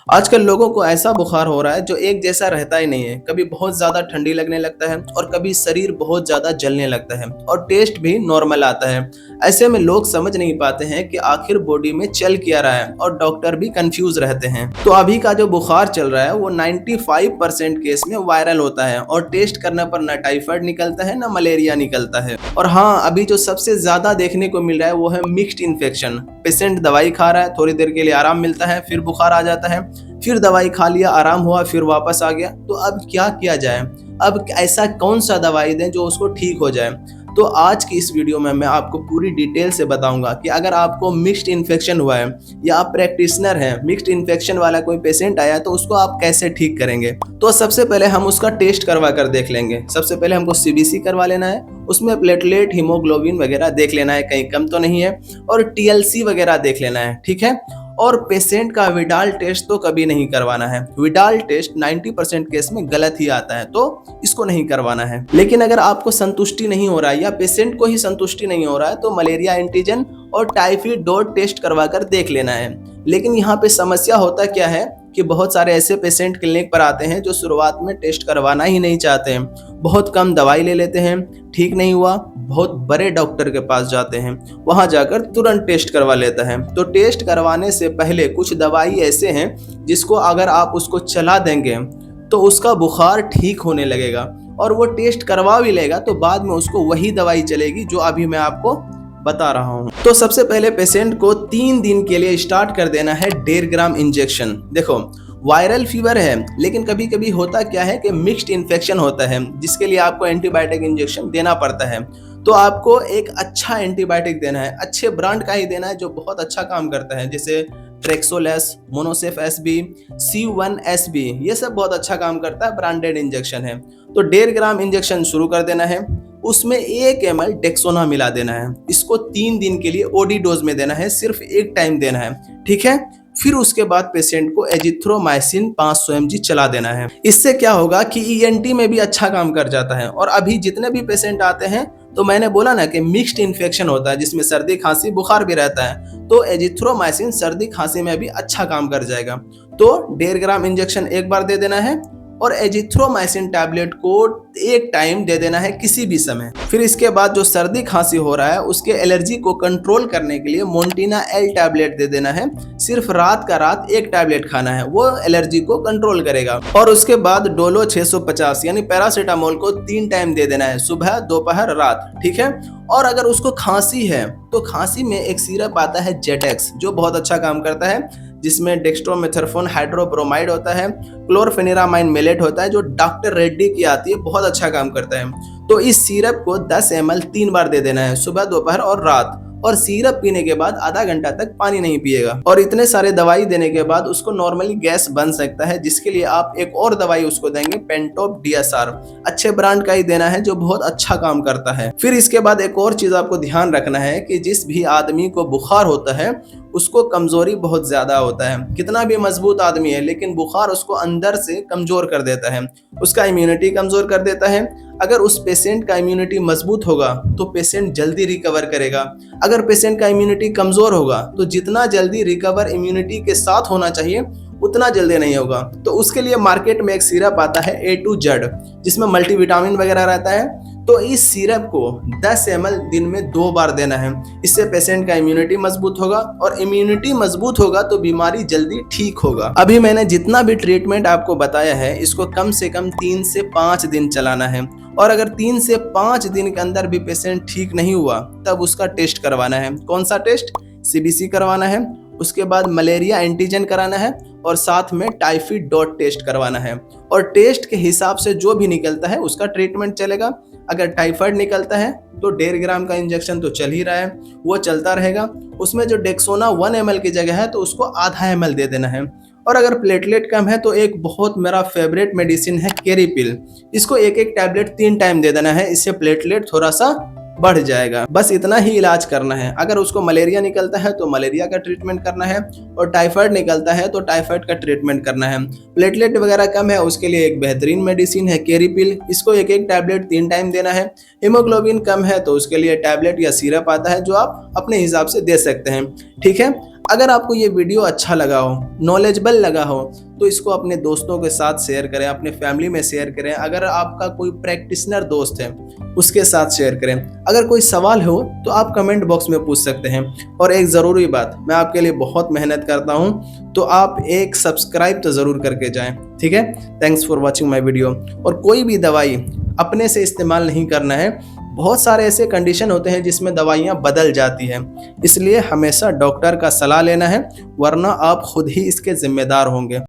आजकल लोगों को ऐसा बुखार हो रहा है जो एक जैसा रहता ही नहीं है। कभी बहुत ज़्यादा ठंडी लगने लगता है और कभी शरीर बहुत ज़्यादा जलने लगता है और टेस्ट भी नॉर्मल आता है। ऐसे में लोग समझ नहीं पाते हैं कि आखिर बॉडी में चल क्या रहा है और डॉक्टर भी कंफ्यूज रहते हैं। तो अभी का जो बुखार चल रहा है वो 95% केस में वायरल होता है और टेस्ट करने पर ना टाइफाइड निकलता है ना मलेरिया निकलता है। और हाँ, अभी जो सबसे ज्यादा देखने को मिल रहा है वो है मिक्स्ड इन्फेक्शन। पेशेंट दवाई खा रहा है, थोड़ी देर के लिए आराम मिलता है, फिर बुखार आ जाता है, फिर दवाई खा लिया, आराम हुआ, फिर वापस आ गया। तो अब क्या किया जाए? अब ऐसा कौन सा दवाई दें जो उसको ठीक हो जाए? तो आज की इस वीडियो में मैं आपको पूरी डिटेल से बताऊंगा कि अगर आपको मिक्स्ड इन्फेक्शन हुआ है या आप प्रैक्टिशनर हैं, मिक्स्ड इन्फेक्शन वाला कोई पेशेंट आया तो उसको आप कैसे ठीक करेंगे। तो सबसे पहले हम उसका टेस्ट करवा कर देख लेंगे। सबसे पहले हमको सीबीसी करवा लेना है, उसमें प्लेटलेट, हीमोग्लोबिन वगैरह देख लेना है कहीं कम तो नहीं है, और टीएलसी वगैरह देख लेना है, ठीक है। और पेशेंट का विडाल टेस्ट तो कभी नहीं करवाना है। विडाल टेस्ट 90% केस में गलत ही आता है, तो इसको नहीं करवाना है। लेकिन अगर आपको संतुष्टि नहीं हो रहा है या पेशेंट को ही संतुष्टि नहीं हो रहा है तो मलेरिया एंटीजन और टाइफाइड डॉट टेस्ट करवा कर देख लेना है। लेकिन यहाँ पे समस्या होता क्या है कि बहुत सारे ऐसे पेशेंट क्लिनिक पर आते हैं जो शुरुआत में टेस्ट करवाना ही नहीं चाहते हैं, बहुत कम दवाई ले लेते हैं, ठीक नहीं हुआ, बहुत बड़े डॉक्टर के पास जाते हैं, वहां जाकर तुरंत टेस्ट करवा लेता है। तो टेस्ट करवाने से पहले कुछ दवाई ऐसे हैं जिसको अगर आप उसको चला देंगे तो उसका बुखार ठीक होने लगेगा, और वो टेस्ट करवा भी लेगा तो बाद में उसको वही दवाई चलेगी जो अभी मैं आपको बता रहा हूँ। तो सबसे पहले पेशेंट को 3 दिन के लिए स्टार्ट कर देना है 1.5 ग्राम इंजेक्शन। देखो, वायरल फीवर है, लेकिन कभी कभी होता क्या है कि मिक्स्ड इन्फेक्शन होता है जिसके लिए आपको एंटीबायोटिक इंजेक्शन देना पड़ता है। तो आपको एक अच्छा एंटीबायोटिक देना है, अच्छे ब्रांड का ही देना है जो बहुत अच्छा काम करता है, जैसे ट्रेक्सोलेस, मोनोसेफ एसबी, C1SB, ये सब बहुत अच्छा काम करता है, ब्रांडेड इंजेक्शन है। तो 1.5 ग्राम इंजेक्शन शुरू कर देना है, उसमें 1 ml डेक्सोना मिला देना है। इसको 3 दिन के लिए ओडी डोज में देना है, सिर्फ एक टाइम देना है, ठीक है। फिर उसके बाद पेशेंट को एजिथ्रोमाइसिन 500 mg चला देना है। इससे क्या होगा कि ईएनटी में भी अच्छा काम कर जाता है। और अभी जितने भी पेशेंट आते हैं, तो मैंने बोला ना कि मिक्स्ड इन्फेक्शन होता है जिसमें सर्दी, खांसी, बुखार भी रहता है, तो एजिथ्रोमाइसिन सर्दी खांसी में भी अच्छा काम कर जाएगा। तो 1.5 ग्राम इंजेक्शन एक बार दे देना है और एजिथ्रोमाइसिन टैबलेट को एक टाइम दे देना है किसी भी समय। फिर इसके बाद जो सर्दी खांसी हो रहा है उसके एलर्जी को कंट्रोल करने के लिए मोन्टिना एल टैबलेट दे देना है। सिर्फ रात का रात एक टैबलेट खाना है, वो एलर्जी को कंट्रोल करेगा। और उसके बाद डोलो 650 यानी पैरासीटामोल को 3 टाइम दे देना है, सुबह, दोपहर, रात, ठीक है। और अगर उसको खांसी है तो खांसी में एक सिरप आता है जेटेक्स जो बहुत अच्छा काम करता है, जिसमें डेक्स्ट्रोमेथर्फोन हाइड्रोब्रोमाइड होता है, क्लोरफेनिरामाइन मेलेट होता है, जो डॉक्टर रेड्डी की आती है, बहुत अच्छा काम करता है। तो इस सिरप को 10 ml 3 बार दे देना है, सुबह, दोपहर और रात। और सिरप पीने के बाद आधा घंटा तक पानी नहीं पिएगा। और इतने सारे दवाई देने के बाद उसको नॉर्मली गैस बन सकता है, जिसके लिए आप एक और दवाई उसको देंगे, पेंटोप DSR, अच्छे ब्रांड का ही देना है जो बहुत अच्छा काम करता है। फिर इसके बाद एक और चीज आपको ध्यान रखना है कि जिस भी आदमी को बुखार होता है उसको कमजोरी बहुत ज्यादा होता है। कितना भी मजबूत आदमी है लेकिन बुखार उसको अंदर से कमजोर कर देता है, उसका इम्यूनिटी कमजोर कर देता है। अगर उस पेशेंट का इम्यूनिटी मजबूत होगा तो पेशेंट जल्दी रिकवर करेगा। अगर पेशेंट का इम्यूनिटी कमजोर होगा तो जितना जल्दी रिकवर इम्यूनिटी के साथ होना चाहिए उतना जल्दी नहीं होगा। तो उसके लिए मार्केट में एक सिरप आता है A to Z जिसमें मल्टीविटामिन वगैरह रहता है। तो इस सिरप को 10 ml दिन में 2 बार देना है। इससे पेशेंट का इम्यूनिटी मजबूत होगा, और इम्यूनिटी मजबूत होगा तो बीमारी जल्दी ठीक होगा। अभी मैंने जितना भी ट्रीटमेंट आपको बताया है इसको कम से कम 3 से 5 दिन चलाना है। और अगर 3 से 5 दिन के अंदर भी पेशेंट ठीक नहीं हुआ तब उसका टेस्ट करवाना है। कौन सा टेस्ट? सीबीसी करवाना है, उसके बाद मलेरिया एंटीजन कराना है, और साथ में टाइफाइड डॉट टेस्ट करवाना है। और टेस्ट के हिसाब से जो भी निकलता है उसका ट्रीटमेंट चलेगा। अगर टाइफाइड निकलता है तो 1.5 ग्राम का इंजेक्शन तो चल ही रहा है, वो चलता रहेगा। उसमें जो डेक्सोना 1 ml की जगह है तो उसको आधा ml दे देना है। और अगर प्लेटलेट कम है तो एक बहुत मेरा फेवरेट मेडिसिन है केरीपिल, इसको एक एक टैबलेट 3 टाइम दे देना है, इससे प्लेटलेट थोड़ा सा बढ़ जाएगा। बस इतना ही इलाज करना है। अगर उसको मलेरिया निकलता है तो मलेरिया का ट्रीटमेंट करना है, और टाइफाइड निकलता है तो टाइफाइड का ट्रीटमेंट करना है। प्लेटलेट वगैरह कम है उसके लिए एक बेहतरीन मेडिसिन है केरीपिल, इसको एक एक टैबलेट 3 टाइम देना है। हीमोग्लोबिन कम है तो उसके लिए टैबलेट या सिरप आता है जो आप अपने हिसाब से दे सकते हैं, ठीक है। अगर आपको ये वीडियो अच्छा लगा हो, नॉलेजेबल लगा हो, तो इसको अपने दोस्तों के साथ शेयर करें, अपने फैमिली में शेयर करें। अगर आपका कोई प्रैक्टिशनर दोस्त है उसके साथ शेयर करें। अगर कोई सवाल हो तो आप कमेंट बॉक्स में पूछ सकते हैं। और एक ज़रूरी बात, मैं आपके लिए बहुत मेहनत करता हूँ, तो आप एक सब्सक्राइब तो ज़रूर करके जाएं, ठीक है। Thanks for watching my video. और कोई भी दवाई अपने से इस्तेमाल नहीं करना है। बहुत सारे ऐसे कंडीशन होते हैं जिसमें दवाइयाँ बदल जाती हैं, इसलिए हमेशा डॉक्टर का सलाह लेना है, वरना आप खुद ही इसके जिम्मेदार होंगे।